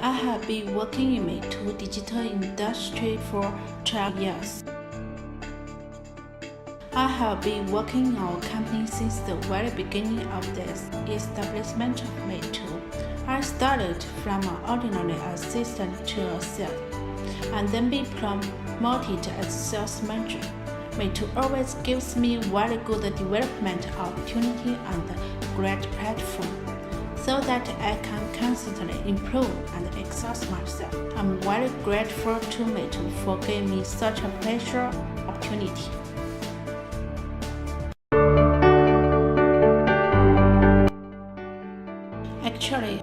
I have been working in MeiTu digital industry for 12 years. I have been working in our company since the very beginning of the establishment of MeiTu. I started from an ordinary assistant to a sales, and then been promoted as sales manager. MeiTu always gives me very good development opportunity and a great platform, so that I can constantly improve and exhaust myself. I'm very grateful to MeiTu for giving me such a pleasure opportunity. Actually,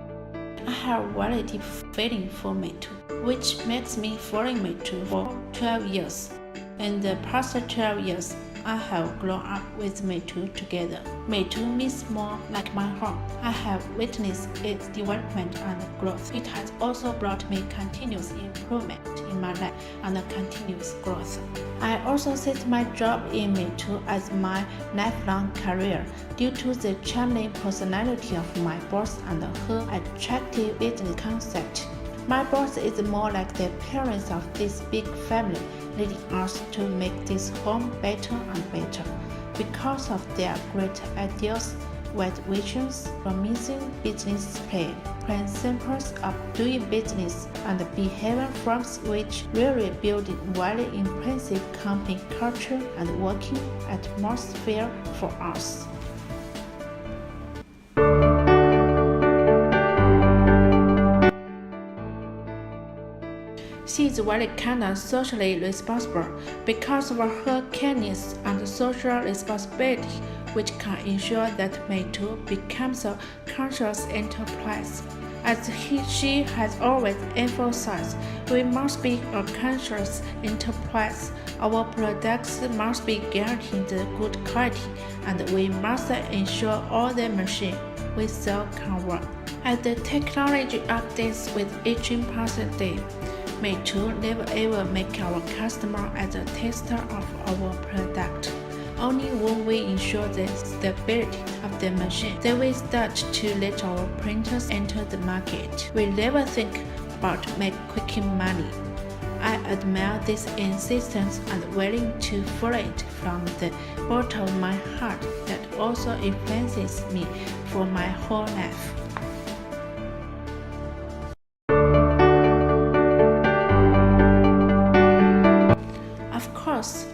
I have very deep feeling for MeiTu, which makes me following MeiTu for 12 years. In the past 12 years, I have grown up with MeiTu together. MeiTu means more like my home. I have witnessed its development and growth. It has also brought me continuous improvement in my life and continuous growth. I also set my job in MeiTu as my lifelong career due to the charming personality of my boss and her attractive business concept. My boss is more like the parents of this big family, leading us to make this home better and better. Because of their great ideas, wide visions, promising business plan, principles of doing business, and behavior forms which really build very impressive company culture and working atmosphere for us. She is very kind and socially responsible because of her kindness and social responsibility, which can ensure that MeiTu becomes a conscious enterprise. As she has always emphasized, we must be a conscious enterprise. Our products must be guaranteed good quality, and we must ensure all the machines we sell can work. As the technology updates with each passing day, MeiTu never ever make our customer as a tester of our product. Only when we ensure the stability of the machine, then we start to let our printers enter the market. We never think about make quick money. I admire this insistence and willing to follow it from the bottom of my heart that also influences me for my whole life.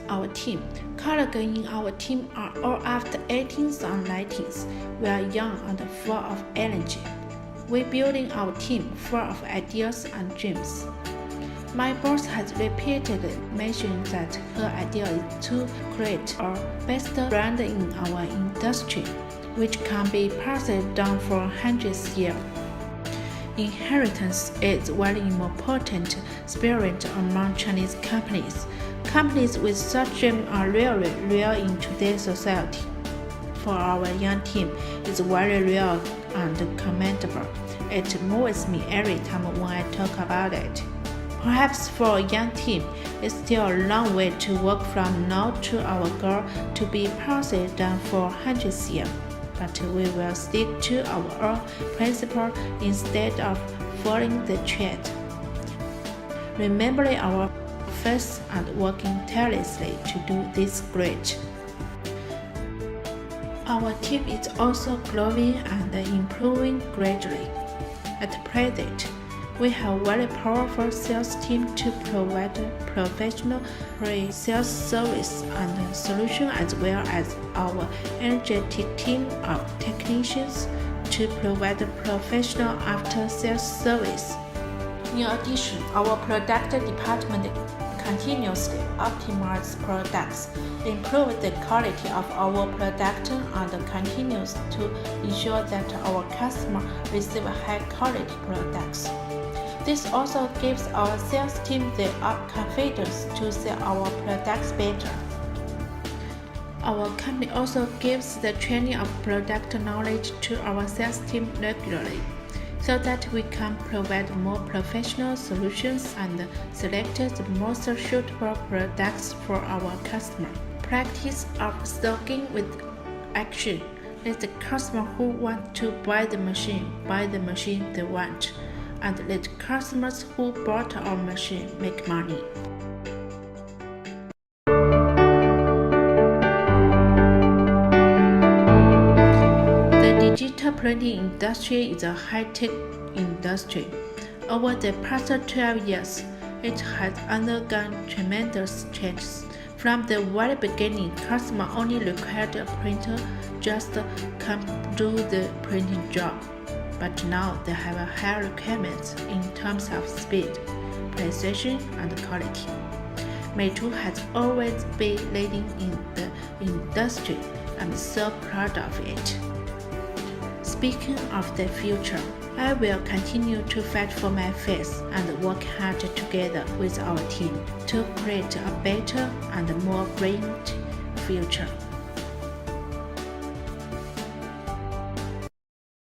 Our team, colleagues in our team are all after 18s and 19s. We are young and full of energy. We building our team full of ideas and dreams. My boss has repeatedly mentioned that her idea is to create our best brand in our industry, which can be passed down for hundreds of years. Inheritance is a very important spirit among Chinese companies. Companies with such dreams are really rare in today's society. For our young team, it's very rare and commendable. It moves me every time when I talk about it. Perhaps for a young team, it's still a long way to walk from now to our goal to be passed down for hundreds of years. But we will stick to our own principle instead of following the trend. Remembering our faith and working tirelessly to do this great. Our team is also growing and improving gradually. At present, we have a very powerful sales team to provide professional pre-sales service and solution, as well as our energetic team of technicians to provide professional after-sales service. In addition, our product department continuously optimize products, improve the quality of our product, and continues to ensure that our customers receive high-quality products. This also gives our sales team the confidence to sell our products better. Our company also gives the training of product knowledge to our sales team regularly, so that we can provide more professional solutions and select the most suitable products for our customer. Practice of stocking with action. Let the customer who want to buy the machine they want. and let customers who bought our machine make money. The digital printing industry is a high-tech industry. Over the past 12 years, it has undergone tremendous changes. From the very beginning, customers only required a printer just come do the printing job. But now they have higher requirements in terms of speed, precision, and quality. MeiTu has always been leading in the industry. I'm so proud of it. Speaking of the future, I will continue to fight for my faith and work hard together with our team to create a better and more brilliant future.